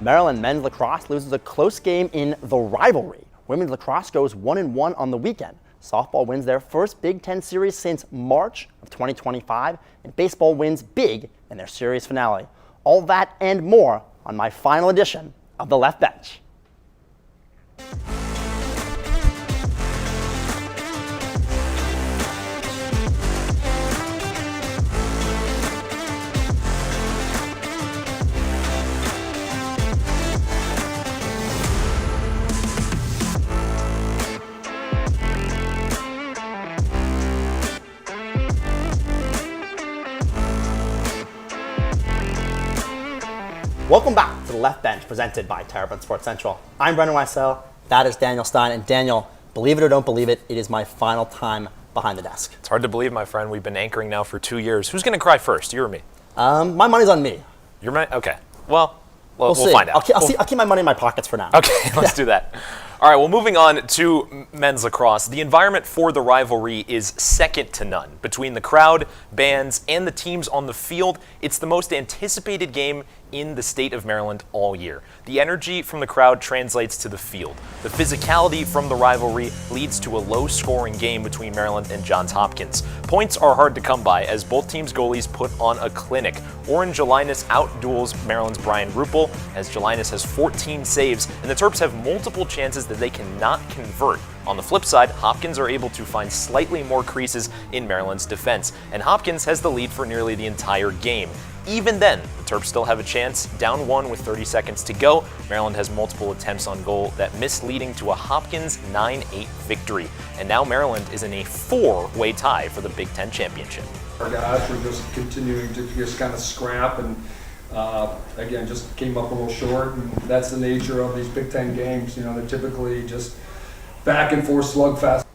Maryland men's lacrosse loses a close game in the rivalry. Women's lacrosse goes 1-1 on the weekend. Softball wins their first Big Ten series since March of 2025, and baseball wins big in their series finale. All that and more on my final edition of The Left Bench. Welcome back to The Left Bench, presented by Terrapin Sports Central. I'm Brendan Weissel, that is Daniel Stein, and Daniel, believe it or don't believe it, it is my final time behind the desk. It's hard to believe, my friend. We've been anchoring now for 2 years. Who's going to cry first, you or me? My money's on me. Your money? Okay. Well, we'll see. find out. I'll keep my money in my pockets for now. Okay, let's do that. All right, well, moving on to men's lacrosse. The environment for the rivalry is second to none. Between the crowd, bands, and the teams on the field, it's the most anticipated game in the state of Maryland all year. The energy from the crowd translates to the field. The physicality from the rivalry leads to a low-scoring game between Maryland and Johns Hopkins. Points are hard to come by as both teams' goalies put on a clinic. Oren Jelinas outduels Maryland's Brian Ruppel as Jelinas has 14 saves, and the Terps have multiple chances that they cannot convert. On the flip side, Hopkins are able to find slightly more creases in Maryland's defense, and Hopkins has the lead for nearly the entire game. Even then, the Terps still have a chance, down one with 30 seconds to go. Maryland has multiple attempts on goal that miss, leading to a Hopkins 9-8 victory. And now Maryland is in a 4-way tie for the Big Ten championship. Our guys were just continuing to just kind of scrap and again, just came up a little short, and that's the nature of these Big Ten games. You know, they're typically just back and forth slugfest.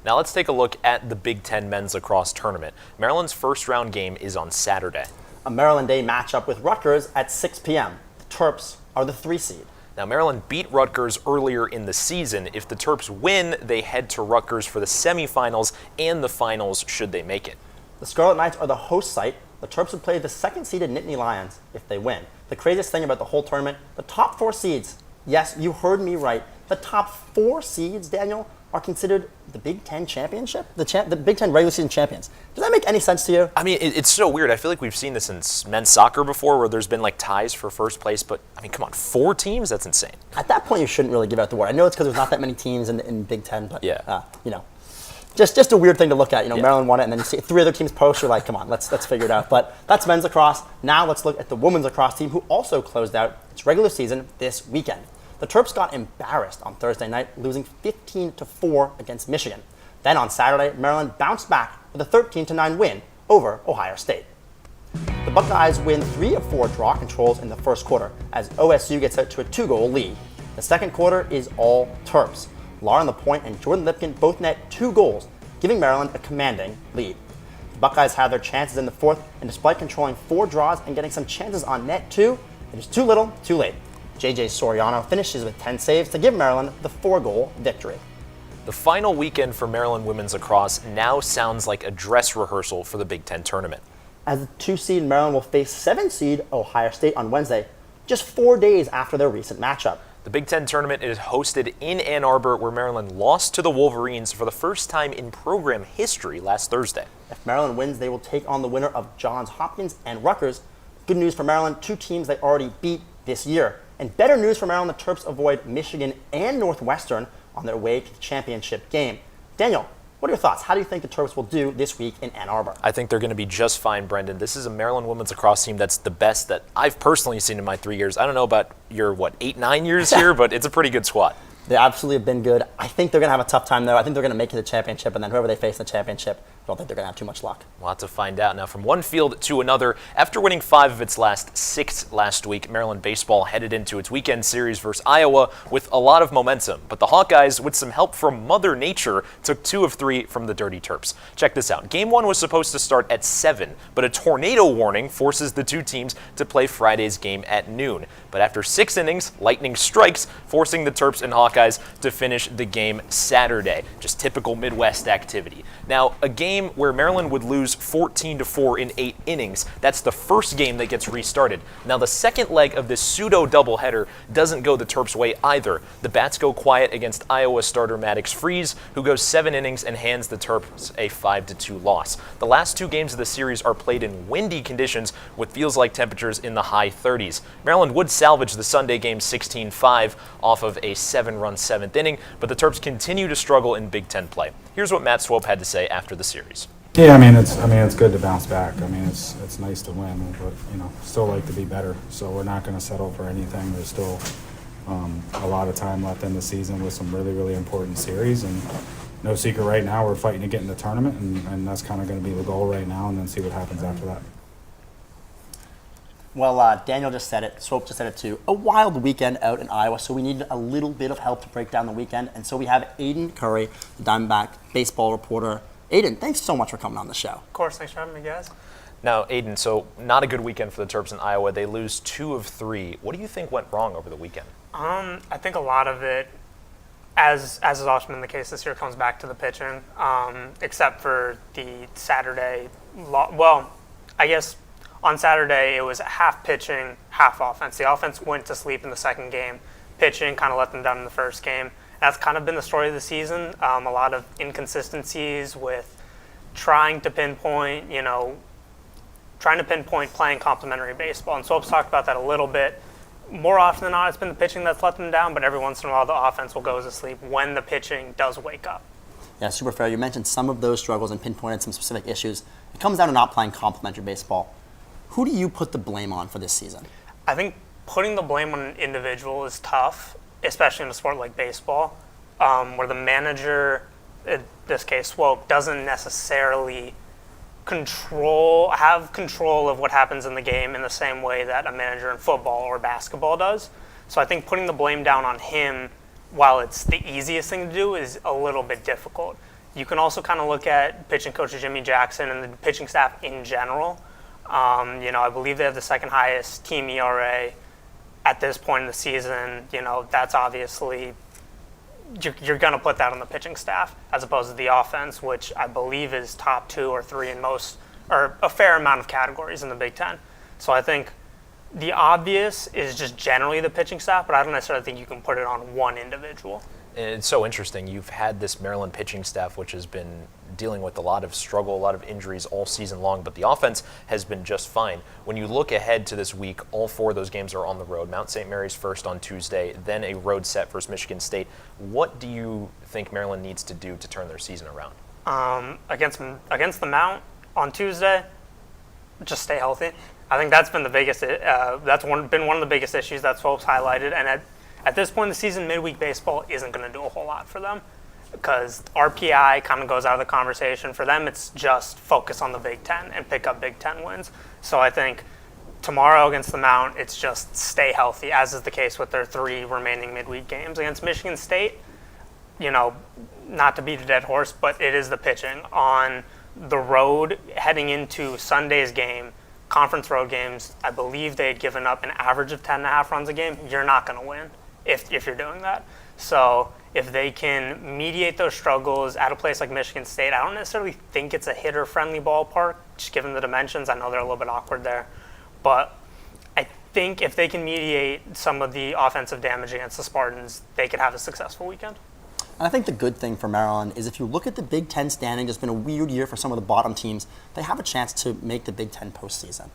Now let's take a look at the Big Ten men's lacrosse tournament. Maryland's first round game is on Saturday. A Maryland Day matchup with Rutgers at 6 p.m. The Terps are the 3 seed. Now Maryland beat Rutgers earlier in the season. If the Terps win, they head to Rutgers for the semifinals and the finals should they make it. The Scarlet Knights are the host site. The Terps would play the second-seeded Nittany Lions if they win. The craziest thing about the whole tournament, the top 4 seeds, yes, you heard me right, the top 4 seeds, Daniel, are considered the Big Ten championship, the Big Ten regular season champions. Does that make any sense to you? I mean, it's so weird. I feel like we've seen this in men's soccer before where there's been like ties for first place, but I mean, come on, 4 teams? That's insane. At that point, you shouldn't really give out the award. I know it's because there's not that many teams in Big Ten, but yeah. You know, just a weird thing to look at. You know, Yeah. Maryland won it, and then you see 3 other teams post. You're like, come on, let's figure it out. But that's men's lacrosse. Now let's look at the women's lacrosse team, who also closed out its regular season this weekend. The Terps got embarrassed on Thursday night, losing 15-4 against Michigan. Then on Saturday, Maryland bounced back with a 13-9 win over Ohio State. The Buckeyes win 3 of 4 draw controls in the first quarter as OSU gets out to a 2-goal lead. The second quarter is all Terps. Lauren Lapointe and Jordan Lipkin both net 2 goals, giving Maryland a commanding lead. The Buckeyes had their chances in the fourth, and despite controlling 4 draws and getting some chances on net too, it is too little, too late. J.J. Soriano finishes with 10 saves to give Maryland the 4-goal victory. The final weekend for Maryland women's lacrosse now sounds like a dress rehearsal for the Big Ten tournament. As the 2-seed, Maryland will face 7-seed Ohio State on Wednesday, just 4 days after their recent matchup. The Big Ten tournament is hosted in Ann Arbor, where Maryland lost to the Wolverines for the first time in program history last Thursday. If Maryland wins, they will take on the winner of Johns Hopkins and Rutgers. Good news for Maryland, 2 teams they already beat this year. And better news for Maryland, the Terps avoid Michigan and Northwestern on their way to the championship game. Daniel, what are your thoughts? How do you think the Terps will do this week in Ann Arbor? I think they're going to be just fine, Brendan. This is a Maryland women's lacrosse team that's the best that I've personally seen in my 3 years. I don't know about your, 8-9 years here, but it's a pretty good squad. They absolutely have been good. I think they're going to have a tough time, though. I think they're going to make it to the championship, and then whoever they face in the championship, I don't think they're going to have too much luck. We'll have to find out. Now, from one field to another, after winning 5 of its last 6 last week, Maryland baseball headed into its weekend series versus Iowa with a lot of momentum. But the Hawkeyes, with some help from Mother Nature, took 2 of 3 from the Dirty Terps. Check this out. Game 1 was supposed to start at 7, but a tornado warning forces the 2 teams to play Friday's game at noon. But after 6 innings, lightning strikes, forcing the Terps and Hawkeyes to finish the game Saturday. Just typical Midwest activity. Now, a game game where Maryland would lose 14-4 in 8 innings. That's the first game that gets restarted. Now, the second leg of this pseudo doubleheader doesn't go the Terps' way either. The Bats go quiet against Iowa starter Maddox Freeze, who goes 7 innings and hands the Terps a 5-2 loss. The last 2 games of the series are played in windy conditions with feels-like temperatures in the high 30s. Maryland would salvage the Sunday game 16-5 off of a 7-run 7th inning, but the Terps continue to struggle in Big Ten play. Here's what Matt Swope had to say after the series. Yeah, it's good to bounce back. It's nice to win, but still like to be better. So we're not going to settle for anything. There's still a lot of time left in the season with some really, really important series, and no secret right now we're fighting to get in the tournament, and that's kind of going to be the goal right now, and then see what happens after that. Well, Daniel just said it, Swope just said it too. A wild weekend out in Iowa, so we needed a little bit of help to break down the weekend. And so we have Aiden Curry, the Diamondback baseball reporter. Aiden, thanks so much for coming on the show. Of course, thanks for having me, guys. Now, Aiden, so not a good weekend for the Terps in Iowa. They lose 2 of 3. What do you think went wrong over the weekend? I think a lot of it, as is often been the case this year, comes back to the pitching, except for the Saturday. I guess on Saturday it was half pitching, half offense. The offense went to sleep in the second game. Pitching kind of let them down in the first game. That's kind of been the story of the season. A lot of inconsistencies with trying to pinpoint playing complementary baseball. And Swope's talked about that a little bit. More often than not, it's been the pitching that's let them down, but every once in a while the offense will go to sleep when the pitching does wake up. Yeah, super fair. You mentioned some of those struggles and pinpointed some specific issues. It comes down to not playing complementary baseball. Who do you put the blame on for this season? I think putting the blame on an individual is tough, especially in a sport like baseball, where the manager, in this case Swope, doesn't necessarily have control of what happens in the game in the same way that a manager in football or basketball does. So I think putting the blame down on him, while it's the easiest thing to do, is a little bit difficult. You can also kind of look at pitching coach Jimmy Jackson and the pitching staff in general. I believe they have the second highest team ERA at this point in the season. That's obviously, you're going to put that on the pitching staff as opposed to the offense, which I believe is top 2 or 3 in most, or a fair amount of categories in the Big Ten. So I think the obvious is just generally the pitching staff, but I don't necessarily think you can put it on one individual. It's so interesting. You've had this Maryland pitching staff, which has been dealing with a lot of struggle, a lot of injuries all season long, but the offense has been just fine. When you look ahead to this week, all 4 of those games are on the road. Mount St. Mary's first on Tuesday, then a road set versus Michigan State. What do you think Maryland needs to do to turn their season around? Against the Mount on Tuesday, just stay healthy. I think that's been the biggest. Been one of the biggest issues that Swope's highlighted, and at this point in the season, midweek baseball isn't going to do a whole lot for them because RPI kind of goes out of the conversation. For them, it's just focus on the Big Ten and pick up Big Ten wins. So I think tomorrow against the Mount, it's just stay healthy, as is the case with their 3 remaining midweek games. Against Michigan State, not to beat a dead horse, but it is the pitching. On the road, heading into Sunday's game, conference road games, I believe they had given up an average of 10.5 runs a game. You're not going to win if you're doing that. So if they can mediate those struggles at a place like Michigan State, I don't necessarily think it's a hitter-friendly ballpark, just given the dimensions. I know they're a little bit awkward there. But I think if they can mediate some of the offensive damage against the Spartans, they could have a successful weekend. And I think the good thing for Maryland is if you look at the Big Ten standing, it's been a weird year for some of the bottom teams. They have a chance to make the Big Ten postseason.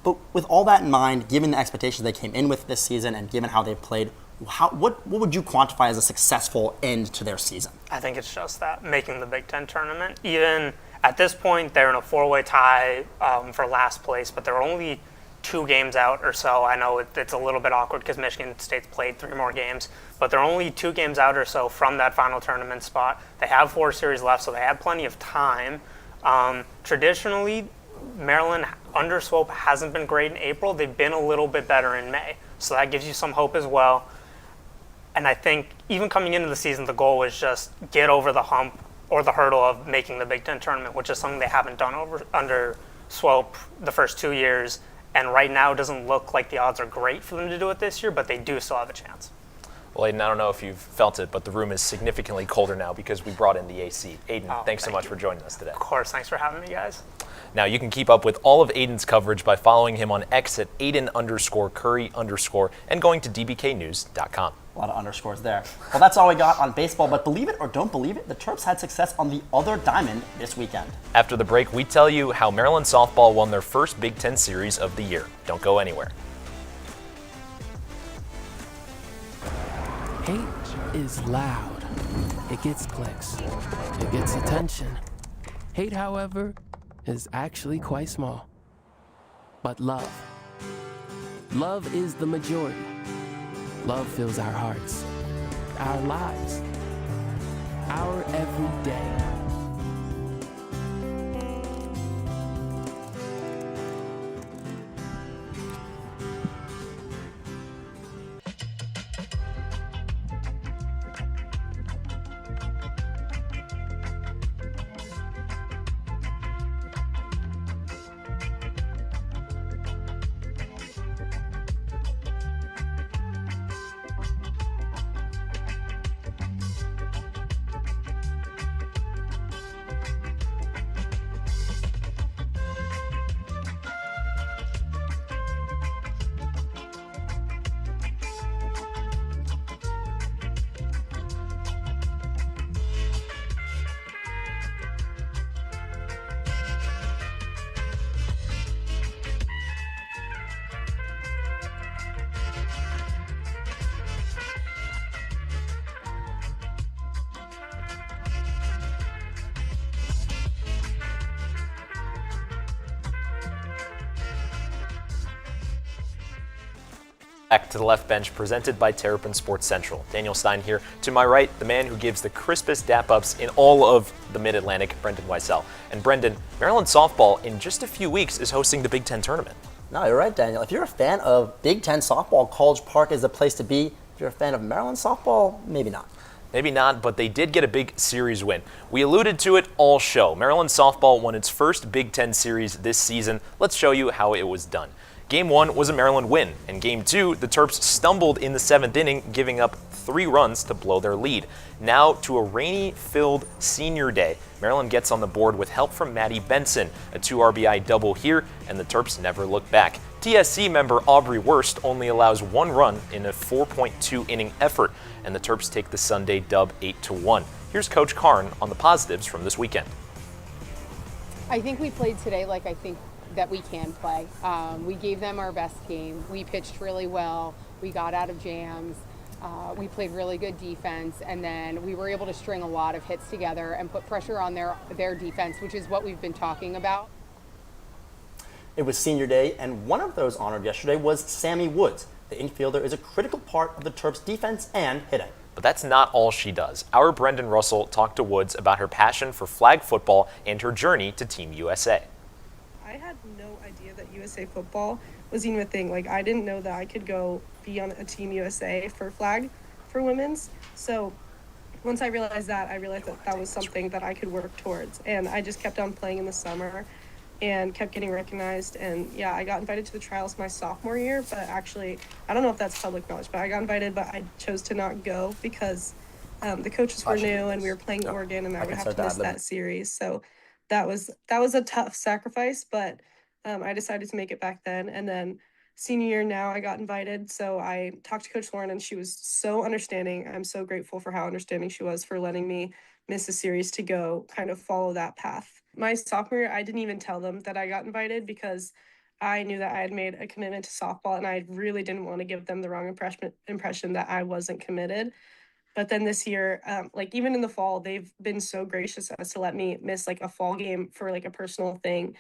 But with all that in mind, given the expectations they came in with this season and given how they've played, what would you quantify as a successful end to their season? I think it's just that, making the Big Ten tournament. Even at this point, they're in a 4-way tie for last place, but they're only 2 games out or so. I know it's a little bit awkward because Michigan State's played 3 more games, but they're only 2 games out or so from that final tournament spot. They have 4 series left, so they have plenty of time. Traditionally, Maryland under Swope hasn't been great in April. They've been a little bit better in May, so that gives you some hope as well. And I think even coming into the season, the goal was just get over the hump or the hurdle of making the Big Ten tournament, which is something they haven't done under Swope the first 2 years. And right now, it doesn't look like the odds are great for them to do it this year, but they do still have a chance. Well, Aiden, I don't know if you've felt it, but the room is significantly colder now because we brought in the AC. Aiden, thanks so much for joining us today. Of course, thanks for having me, guys. Now, you can keep up with all of Aiden's coverage by following him on X at Aiden_Curry_ and going to dbknews.com. A lot of underscores there. Well, that's all we got on baseball, but believe it or don't believe it, the Terps had success on the other diamond this weekend. After the break, we tell you how Maryland softball won their first Big Ten series of the year. Don't go anywhere. Hate is loud. It gets clicks. It gets attention. Hate, however, is actually quite small. But love is the majority. Love fills our hearts, our lives, our every day. Back to the left bench, presented by Terrapin Sports Central. Daniel Stein here. To my right, the man who gives the crispest dap-ups in all of the Mid-Atlantic, Brendan Weissel. And Brendan, Maryland softball in just a few weeks is hosting the Big Ten tournament. No, you're right, Daniel. If you're a fan of Big Ten softball, College Park is the place to be. If you're a fan of Maryland softball, maybe not. Maybe not, but they did get a big series win. We alluded to it all show. Maryland softball won its first Big Ten series this season. Let's show you how it was done. Game 1 was a Maryland win. In Game 2, the Terps stumbled in the 7th inning, giving up 3 runs to blow their lead. Now, to a rainy-filled senior day, Maryland gets on the board with help from Maddie Benson, a 2 RBI double here, and the Terps never look back. TSC member Aubrey Wurst only allows 1 run in a 4.2 inning effort, and the Terps take the Sunday dub 8-1. Here's Coach Karn on the positives from this weekend. I think we played today like I think that we can play. We gave them our best game. We pitched really well. We got out of jams. We played really good defense, and then we were able to string a lot of hits together and put pressure on their defense, which is what we've been talking about. It was senior day, and one of those honored yesterday was Sammy Woods. The infielder is a critical part of the Terps' defense and hitting. But that's not all she does. Our Brendan Russell talked to Woods about her passion for flag football and her journey to Team USA. I had no idea that USA football was even a thing. Like, I didn't know that I could go be on a Team USA for flag for women's. So once I realized that that was something that I could work towards. And I just kept on playing in the summer and kept getting recognized. And yeah, I got invited to the trials my sophomore year, but actually, I don't know if that's public knowledge, but I got invited, but I chose to not go because the coaches were new and we were playing Oregon, and I would have to miss that series. So that was a tough sacrifice, but I decided to make it back then. And then senior year now, I got invited. So I talked to Coach Lauren, and she was so understanding. I'm so grateful for how understanding she was for letting me miss a series to go kind of follow that path. My sophomore year, I didn't even tell them that I got invited because I knew that I had made a commitment to softball, and I really didn't want to give them the wrong impression that I wasn't committed. But then this year, like even in the fall, they've been so gracious as to let me miss like a fall game for like a personal thing.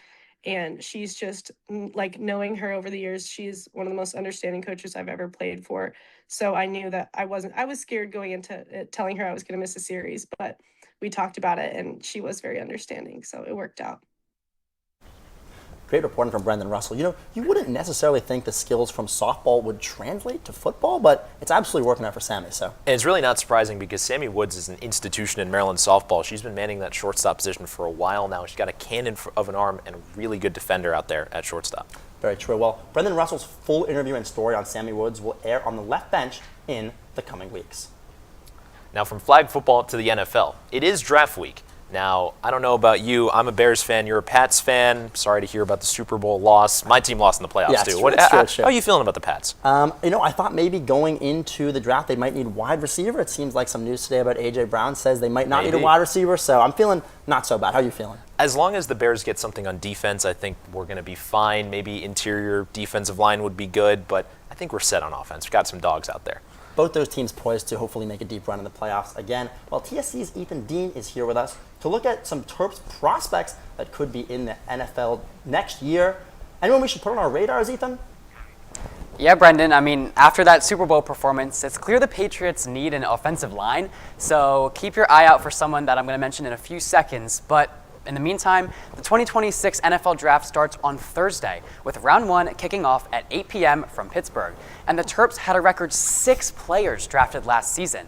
And she's just like, knowing her over the years, she's one of the most understanding coaches I've ever played for. So I knew that I was scared going into it, telling her I was going to miss a series, but we talked about it and she was very understanding. So it worked out. Great reporting from Brendan Russell. You know, you wouldn't necessarily think the skills from softball would translate to football, but it's absolutely working out for Sammy. So and it's really not surprising because Sammy Woods is an institution in Maryland softball. She's been manning that shortstop position for a while now. She's got a cannon of an arm and a really good defender out there at shortstop. Very true. Well, Brendan Russell's full interview and story on Sammy Woods will air on the left bench in the coming weeks. Now from flag football to the NFL, it is draft week. Now, I don't know about you. I'm a Bears fan. You're a Pats fan. Sorry to hear about the Super Bowl loss. My team lost in the playoffs, too. How are you feeling about the Pats? I thought maybe going into the draft they might need wide receiver. It seems like some news today about A.J. Brown says they might not need a wide receiver, so I'm feeling not so bad. How are you feeling? As long as the Bears get something on defense, I think we're going to be fine. Maybe interior defensive line would be good, but I think we're set on offense. We've got some dogs out there. Both those teams poised to hopefully make a deep run in the playoffs again. Well, TSC's Ethan Dean is here with us to look at some Terps prospects that could be in the NFL next year. Anyone we should put on our radars, Ethan? Yeah, Brendan. I mean, after that Super Bowl performance, it's clear the Patriots need an offensive line. So keep your eye out for someone that I'm going to mention in a few seconds. But in the meantime, the 2026 NFL Draft starts on Thursday, with round 1 kicking off at 8 p.m. from Pittsburgh. And the Terps had a record 6 players drafted last season.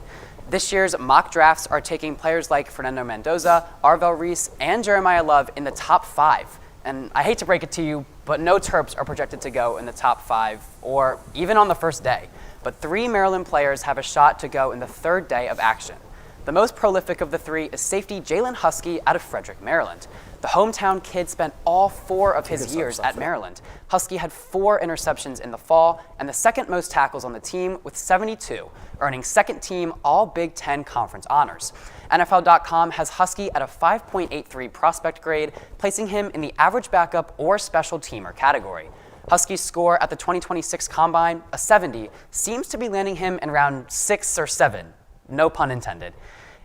This year's mock drafts are taking players like Fernando Mendoza, Arvell Reese, and Jeremiah Love in the top 5. And I hate to break it to you, but no Terps are projected to go in the top 5 or even on the first day. But 3 Maryland players have a shot to go in the 3rd day of action. The most prolific of the 3 is safety Jalen Husky out of Frederick, Maryland. The hometown kid spent all 4 of his years at Maryland. Husky had 4 interceptions in the fall and the second most tackles on the team with 72, earning second team All Big Ten Conference honors. NFL.com has Husky at a 5.83 prospect grade, placing him in the average backup or special teamer category. Husky's score at the 2026 Combine, a 70, seems to be landing him in round 6 or 7. No pun intended.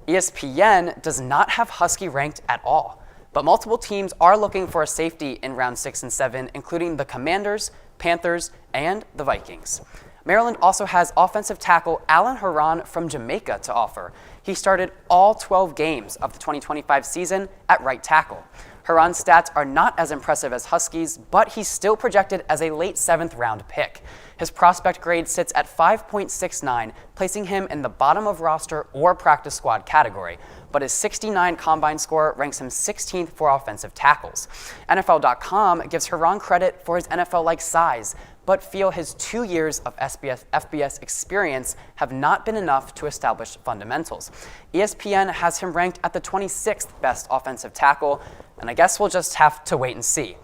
ESPN does not have Husky ranked at all, but multiple teams are looking for a safety in round 6 and 7, including the Commanders, Panthers, and the Vikings. Maryland also has offensive tackle Alan Haran from Jamaica to offer. He started all 12 games of the 2025 season at right tackle. Haran's stats are not as impressive as Husky's, but he's still projected as a late 7th round pick. His prospect grade sits at 5.69, placing him in the bottom of roster or practice squad category, but his 69 combine score ranks him 16th for offensive tackles. NFL.com gives Haran credit for his NFL-like size, but feel his 2 years of FBS experience have not been enough to establish fundamentals. ESPN has him ranked at the 26th best offensive tackle, and I guess we'll just have to wait and see.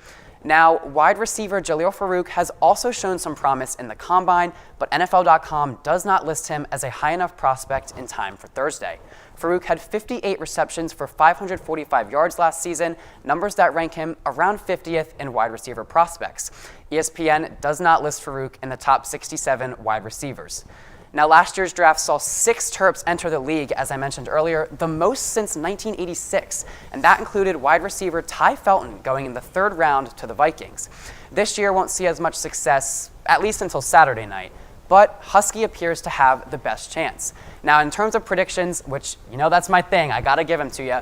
Now, wide receiver Jaleel Farouk has also shown some promise in the Combine, but NFL.com does not list him as a high enough prospect in time for Thursday. Farouk had 58 receptions for 545 yards last season, numbers that rank him around 50th in wide receiver prospects. ESPN does not list Farouk in the top 67 wide receivers. Now, last year's draft saw 6 Terps enter the league, as I mentioned earlier, the most since 1986, and that included wide receiver Ty Felton going in the 3rd round to the Vikings. This year won't see as much success, at least until Saturday night, but Husky appears to have the best chance. Now, in terms of predictions, which, that's my thing, I gotta give them to you,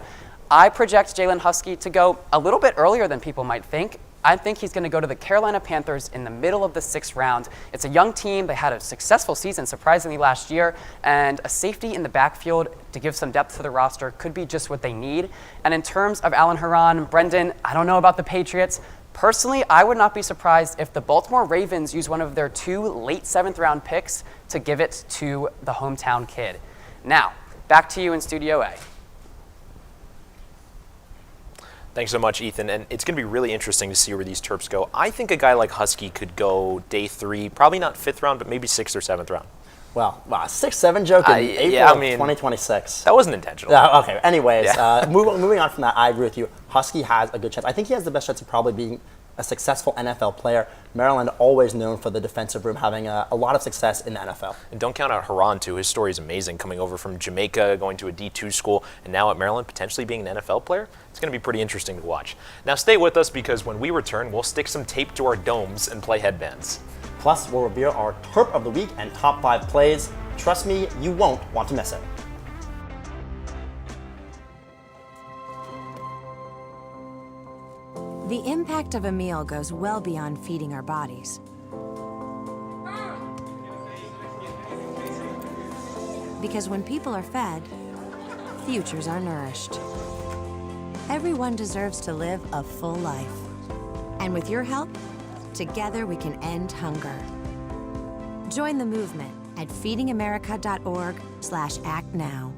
I project Jalen Husky to go a little bit earlier than people might think. I think he's going to go to the Carolina Panthers in the middle of the 6th round. It's a young team. They had a successful season, surprisingly, last year, and a safety in the backfield to give some depth to the roster could be just what they need. And in terms of Alan Haran, Brendan, I don't know about the Patriots. Personally, I would not be surprised if the Baltimore Ravens use one of their 2 late 7th round picks to give it to the hometown kid. Now, back to you in Studio A. Thanks so much, Ethan. And it's going to be really interesting to see where these Terps go. I think a guy like Husky could go day 3, probably not 5th round, but maybe 6th or 7th round. Well, 6-7 joke in April of 2026. That wasn't intentional. Okay, anyways, moving on from that, I agree with you. Husky has a good chance. I think he has the best chance of probably being a successful NFL player. Maryland always known for the defensive room, having a lot of success in the NFL. And don't count out Haran, too. His story is amazing, coming over from Jamaica, going to a D2 school, and now at Maryland, potentially being an NFL player. It's going to be pretty interesting to watch. Now stay with us, because when we return, we'll stick some tape to our domes and play headbands. Plus, we'll reveal our Terp of the Week and top 5 plays. Trust me, you won't want to miss it. The impact of a meal goes well beyond feeding our bodies. Because when people are fed, futures are nourished. Everyone deserves to live a full life. And with your help, Together we can end hunger. Join the movement at feedingamerica.org/actnow.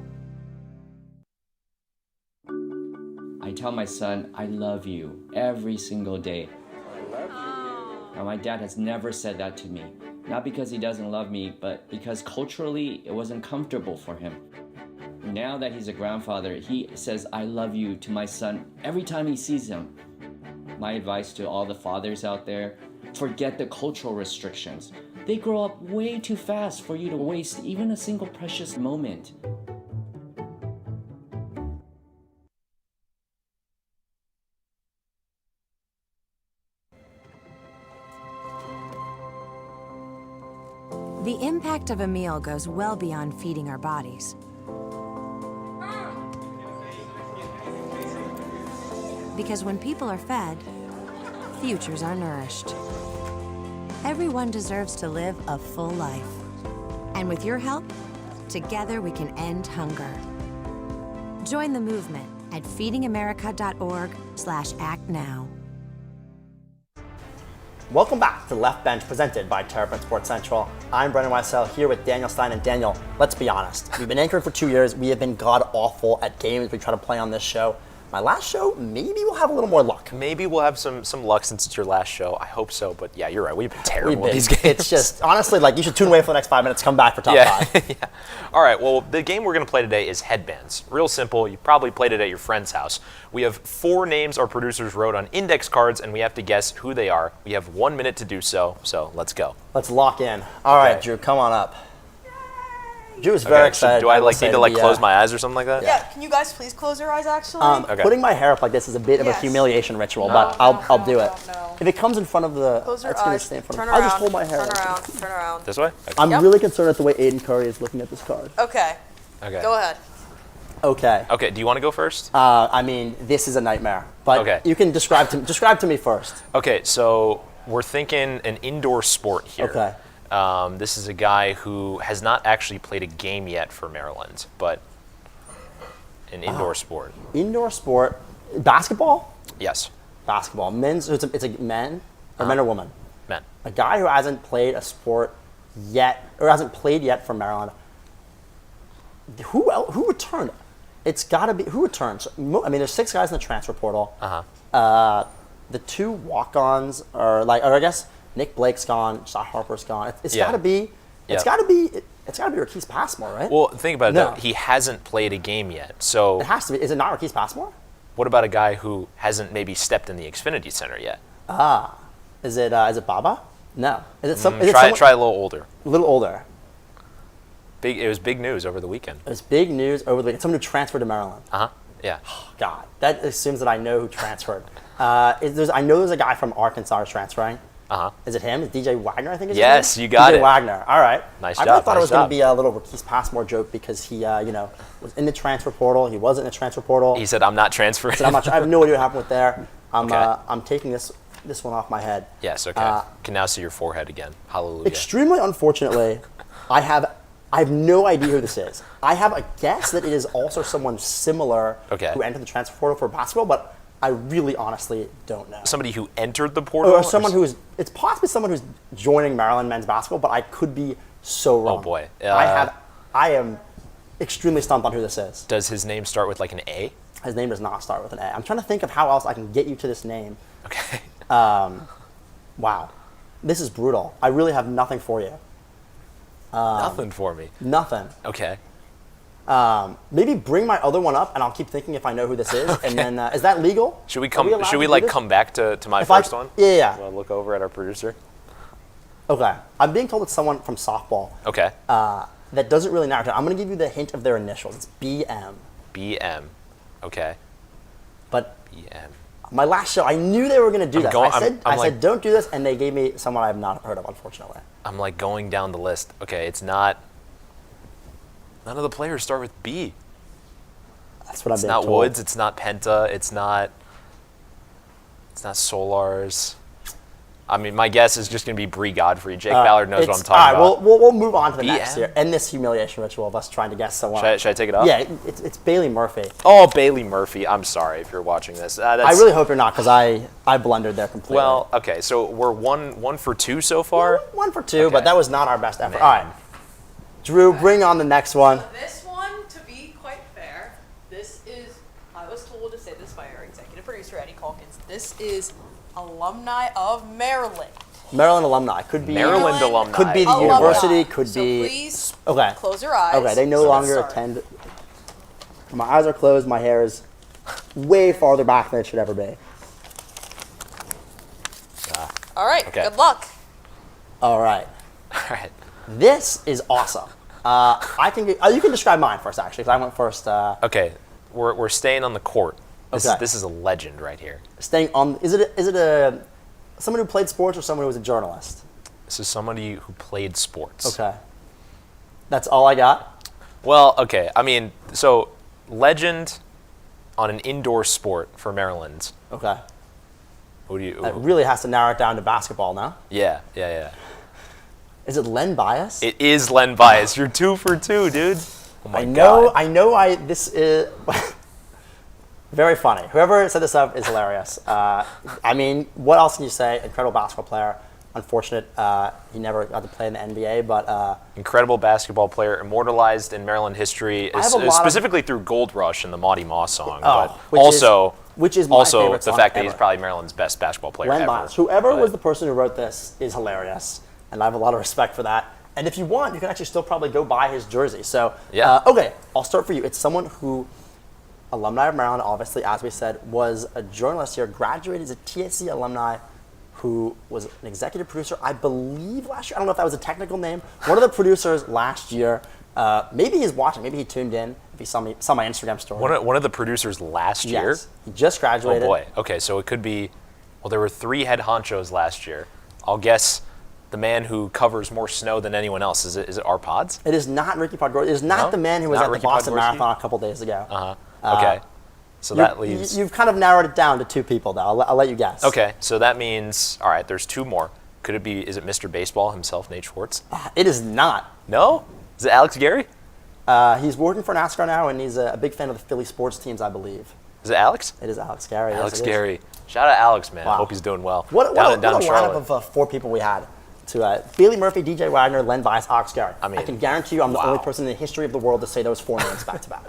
I tell my son, I love you every single day. Now, my dad has never said that to me. Not because he doesn't love me, but because culturally it wasn't comfortable for him. Now that he's a grandfather, he says, I love you to my son every time he sees him. My advice to all the fathers out there, forget the cultural restrictions. They grow up way too fast for you to waste even a single precious moment. The impact of a meal goes well beyond feeding our bodies. Because when people are fed, futures are nourished. Everyone deserves to live a full life. And with your help, together we can end hunger. Join the movement at feedingamerica.org/actnow. Welcome back to Left Bench, presented by Terrapin Sports Central. I'm Brendan Weissel, here with Daniel Stein. And Daniel, let's be honest. We've been anchoring for 2 years. We have been god-awful at games we try to play on this show. My last show, maybe we'll have a little more luck. Maybe we'll have some luck since it's your last show. I hope so, but yeah, you're right. We've been terrible at these games. It's just, honestly, like, you should tune away for the next 5 minutes, come back for top five. Yeah. All right, well, the game we're going to play today is headbands. Real simple. You probably played it at your friend's house. We have 4 names our producers wrote on index cards, and we have to guess who they are. We have 1 minute to do so let's go. Let's lock in. All right, Drew, come on up. Drew is very excited. Do I need to close my eyes or something like that? Yeah, can you guys please close your eyes, actually? Okay. Putting my hair up like this is a bit of a humiliation ritual, but I'll do it. No. If it comes in front of the, Close your that's going to eyes. stay in front Turn of me. I'll around. just hold my hair Turn up. around. Turn around. This way? Okay. I'm really concerned at the way Aiden Curry is looking at this card. Okay. Go ahead. Okay. Okay, do you want to go first? I mean, this is a nightmare, but you can describe to me first. Okay, so we're thinking an indoor sport here. Okay. This is a guy who has not actually played a game yet for Maryland, but an indoor sport. Indoor sport. Basketball? Yes. Basketball. Men's, so it's a men or men or women? Men. A guy who hasn't played a sport yet, or hasn't played yet for Maryland. Who returned? It's got to be, who returns? I mean, there's 6 guys in the transfer portal. The 2 walk-ons are or I guess Nick Blake's gone, Josh Harper's gone. It's got to be, it's got to be Rakeem Passmore, right? Well, think about it though. He hasn't played a game yet, so it has to be. Is it not Rakeem Passmore? What about a guy who hasn't maybe stepped in the Xfinity Center yet? Is it Baba? No. Is it some? Try a little older. A little older. It was big news over the weekend. It was big news over the weekend. Someone who transferred to Maryland. Yeah. God, that assumes that I know who transferred. I know there's a guy from Arkansas who's transferring. Is it him? Is DJ Wagner, I think is his name? Yes, you got it. DJ Wagner. All right. Nice I job. really thought it was going to be a little Rakeem Passmore joke because he, was in the transfer portal. He wasn't in the transfer portal. He said, "I'm not transferring." He said, I have no idea what happened with there. I'm taking this one off my head. Yes. Okay. Can now see your forehead again. Hallelujah. Extremely unfortunately, I have no idea who this is. I have a guess that it is also someone similar who entered the transfer portal for basketball, but I really honestly don't know. Somebody who entered the portal? Or someone it's possibly someone who's joining Maryland men's basketball, but I could be so wrong. Oh boy. I am extremely stumped on who this is. Does his name start with like an A? His name does not start with an A. I'm trying to think of how else I can get you to this name. Okay. Wow. This is brutal. I really have nothing for you. Nothing for me. Nothing. Okay. Maybe bring my other one up, and I'll keep thinking if I know who this is. And then, is that legal? Should we come back to my first one? Yeah. We'll look over at our producer. Okay. I'm being told it's someone from softball. Okay. That doesn't really narrow it down. I'm going to give you the hint of their initials. It's BM. BM. Okay. But BM. My last show, I knew they were going to do that. I said, don't do this, and they gave me someone I have not heard of, unfortunately. I'm like going down the list. Okay, it's not. None of the players start with B. That's what I'm being It's told. not Woods. It's not Penta. It's not Solars. I mean, my guess is just going to be Bree Godfrey. Jake Ballard knows what I'm talking about. All right, we'll move on to the next here. End this humiliation ritual of us trying to guess someone. Should I take it off? Yeah, it's Bailey Murphy. Oh, Bailey Murphy. I'm sorry if you're watching this. I really hope you're not, because I blundered there completely. Well, okay, so we're one for two so far? Yeah, 1 for 2, but that was not our best effort. All right. Drew, bring on the next one. So this one, to be quite fair, I was told to say this by our executive producer, Eddie Calkins, this is alumni of Maryland. Maryland alumni. Could be Maryland alumni. Could be the Alumni. university, could So be... please close your eyes. Okay, they no So longer let's attend. My eyes are closed, my hair is way farther back than it should ever be. All right, Okay. good luck. All right. All right. This is awesome. I can you can describe mine first, actually, because I went first. Okay, we're staying on the court. Okay. This is a legend right here. Staying on... Is it a someone who played sports or someone who was a journalist? This is somebody who played sports. Okay. That's all I got? Well, okay. I mean, so legend on an indoor sport for Maryland. Okay. Who do you? That really has to narrow it down to basketball now. Yeah. Is it Len Bias? It is Len Bias. You're 2 for 2, dude. Oh my God. This is very funny. Whoever set this up is hilarious. I mean, what else can you say? Incredible basketball player. Unfortunate, he never got to play in the NBA, but... Incredible basketball player, immortalized in Maryland history, specifically through Gold Rush and the Maudie Moss song, but which is my also favorite the song fact that ever. he's probably Maryland's best basketball player Len ever. Bias. Whoever was the person who wrote this is hilarious, and I have a lot of respect for that. And if you want, you can actually still probably go buy his jersey. So, okay, I'll start for you. It's someone who, alumni of Maryland, obviously, as we said, was a journalist here, graduated as a TSC alumni, who was an executive producer, I believe, last year. I don't know if that was a technical name. One of the producers last year. Maybe he's watching. Maybe he tuned in. If he saw my Instagram story. One of the producers last year? Yes. He just graduated. Oh, boy. Okay, so it could be... Well, there were 3 head honchos last year. I'll guess the man who covers more snow than anyone else. Is it our pods? It is not Ricky Podgorski. It is not the man who was at the Boston Marathon a couple days ago. Okay. So that leaves... You've kind of narrowed it down to 2 people, though. I'll let you guess. Okay, so that means... All right, there's 2 more. Could it be... Is it Mr. Baseball himself, Nate Schwartz? It is not. No? Is it Alex Gary? He's working for NASCAR now, and he's a big fan of the Philly sports teams, I believe. Is it Alex? It is Alex Gary. Alex yes, Gary. Shout out Alex, man. Wow. Hope he's doing well. What a Charlotte. lineup of 4 people we had. To Bailey Murphy, DJ Wagner, Len Bias, Alex Gary. I can guarantee you I'm the only person in the history of the world to say those 4 names back to back.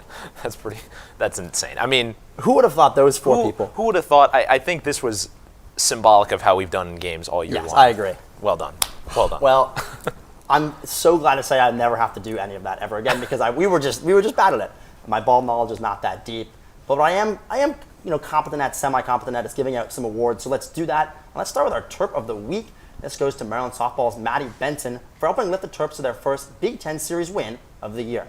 That's insane. I mean... Who would have thought those 4 people? Who would have thought? I think this was symbolic of how we've done in games all year long. Yes, I agree. Well done. Well done. Well, I'm so glad to say I never have to do any of that ever again because we were just bad at it. My ball knowledge is not that deep, but I am competent at, semi-competent at giving out some awards. So let's do that. And let's start with our Terp of the week. This goes to Maryland softball's Maddie Benson for helping lift the Terps to their first Big Ten Series win of the year.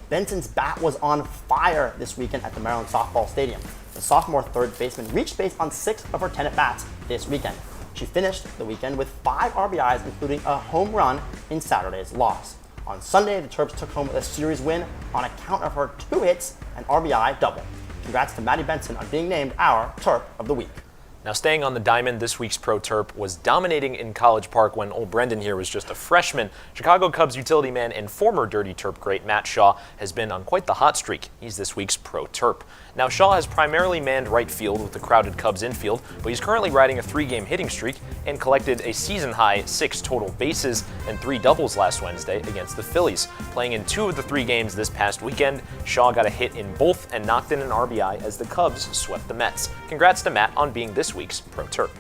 Benson's bat was on fire this weekend at the Maryland softball stadium. The sophomore third baseman reached base on 6 of her 10 at-bats this weekend. She finished the weekend with 5 RBIs, including a home run in Saturday's loss. On Sunday, the Terps took home a series win on account of her 2 hits and RBI double. Congrats to Maddie Benson on being named our Terp of the week. Now, staying on the diamond, this week's Pro Terp was dominating in College Park when old Brendan here was just a freshman. Chicago Cubs utility man and former Dirty Terp great Matt Shaw has been on quite the hot streak. He's this week's Pro Terp. Now, Shaw has primarily manned right field with the crowded Cubs infield, but he's currently riding a 3-game hitting streak and collected a season-high 6 total bases and 3 doubles last Wednesday against the Phillies. Playing in 2 of the 3 games this past weekend, Shaw got a hit in both and knocked in an RBI as the Cubs swept the Mets. Congrats to Matt on being this week's Pro Terp.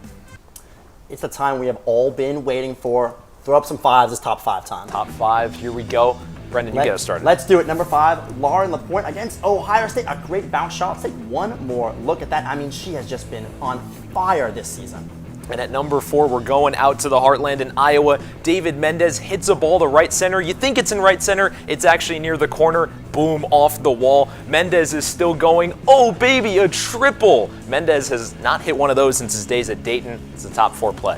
It's the time we have all been waiting for. Throw up some 5s. It's top 5 time. Top 5. Here we go. Brendan, you get us started. Let's do it. Number 5, Lauren LaPointe against Ohio State. A great bounce shot. Let's take one more look at that. I mean, she has just been on fire this season. And at number 4, we're going out to the heartland in Iowa. David Mendez hits a ball to right center. You think it's in right center. It's actually near the corner. Boom, off the wall. Mendez is still going. Oh, baby, a triple. Mendez has not hit one of those since his days at Dayton. It's a top 4 play.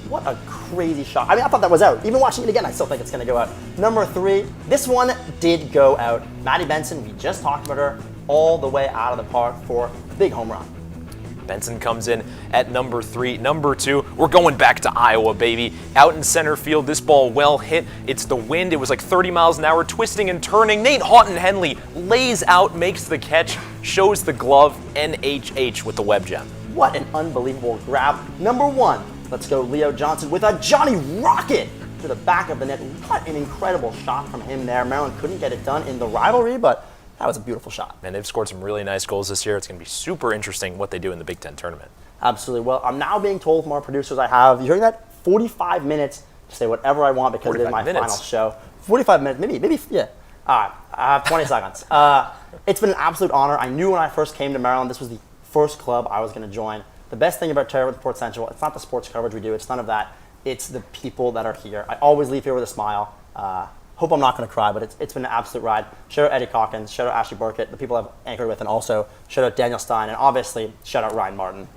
What a crazy shot. I mean, I thought that was out. Even watching it again, I still think it's going to go out. Number 3, this one did go out. Maddie Benson, we just talked about her, all the way out of the park for a big home run. Benson comes in at number 3. Number 2, we're going back to Iowa, baby. Out in center field, this ball well hit. It's the wind. It was like 30 miles an hour, twisting and turning. Nate Houghton-Henley lays out, makes the catch, shows the glove, NHH with the web gem. What an unbelievable grab. Number 1, let's go Leo Johnson with a Johnny Rocket to the back of the net. What an incredible shot from him there. Maryland couldn't get it done in the rivalry, but that was a beautiful shot. And they've scored some really nice goals this year. It's going to be super interesting what they do in the Big Ten tournament. Absolutely. Well, I'm now being told from our producers you hearing that? 45 minutes to say whatever I want because it is my final show. 45 minutes, maybe, yeah. All right, I have 20 seconds. It's been an absolute honor. I knew when I first came to Maryland, this was the first club I was going to join. The best thing about Terrapin Sports Central, it's not the sports coverage we do, it's none of that. It's the people that are here. I always leave here with a smile. Hope I'm not going to cry, but it's been an absolute ride. Shout out Eddie Calkins, shout out Ashley Burkett, the people I've anchored with, and also shout out Daniel Stein, and obviously shout out Ryan Martin.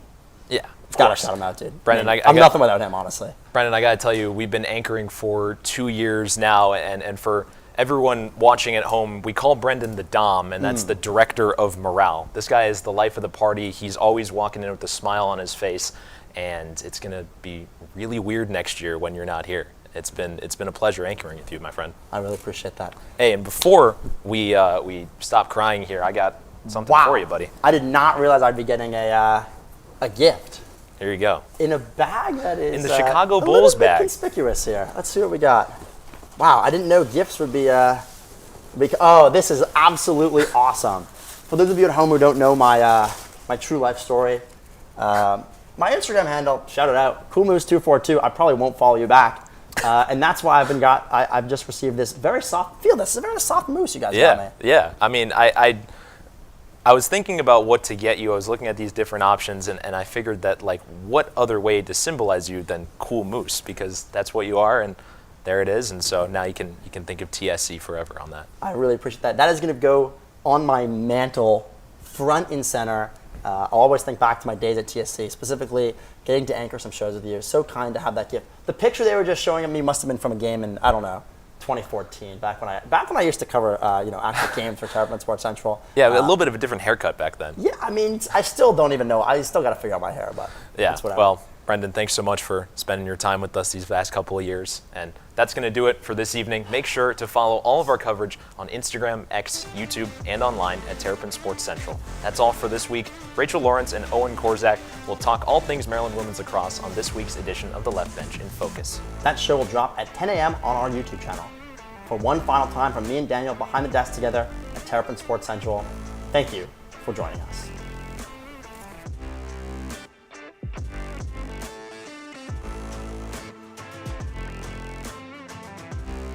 Yeah, of Gotta course. shout him out, dude. Brendan, I'm nothing without him, honestly. Brendan, I got to tell you, we've been anchoring for 2 years now, and for everyone watching at home, we call Brendan the Dom, and that's the director of morale. This guy is the life of the party. He's always walking in with a smile on his face, and it's going to be really weird next year when you're not here. It's been a pleasure anchoring with you, my friend. I really appreciate that. Hey, and before we stop crying here, I got something for you, buddy. I did not realize I'd be getting a gift. Here you go. In a bag that is in the Chicago a Bulls little bit bag. Conspicuous here. Let's see what we got. Wow, I didn't know gifts would be. Oh, this is absolutely awesome. For those of you at home who don't know my true life story, my Instagram handle, shout it out, CoolMoose242. I probably won't follow you back. And that's why I've just received this very soft, this is a very soft moose you guys got me. Yeah, I mean, I was thinking about what to get you. I was looking at these different options, and I figured that, like, what other way to symbolize you than Cool Moose, because that's what you are, and there it is. And so now you can think of TSC forever on that. I really appreciate that. That is going to go on my mantle, front and center. I'll always think back to my days at TSC, specifically getting to anchor some shows with you. So kind to have that gift. The picture they were just showing of me must have been from a game in, I don't know, 2014, back when I used to cover actual games for Terrapin Sports Central. Yeah, a little bit of a different haircut back then. Yeah, I mean, I still don't even know. I still got to figure out my hair, but yeah. That's what Well, Brendan, thanks so much for spending your time with us these last couple of years. And that's going to do it for this evening. Make sure to follow all of our coverage on Instagram, X, YouTube, and online at Terrapin Sports Central. That's all for this week. Rachel Lawrence and Owen Korzak will talk all things Maryland women's lacrosse on this week's edition of The Left Bench in Focus. That show will drop at 10 a.m. on our YouTube channel. For one final time from me and Daniel behind the desk together at Terrapin Sports Central, thank you for joining us.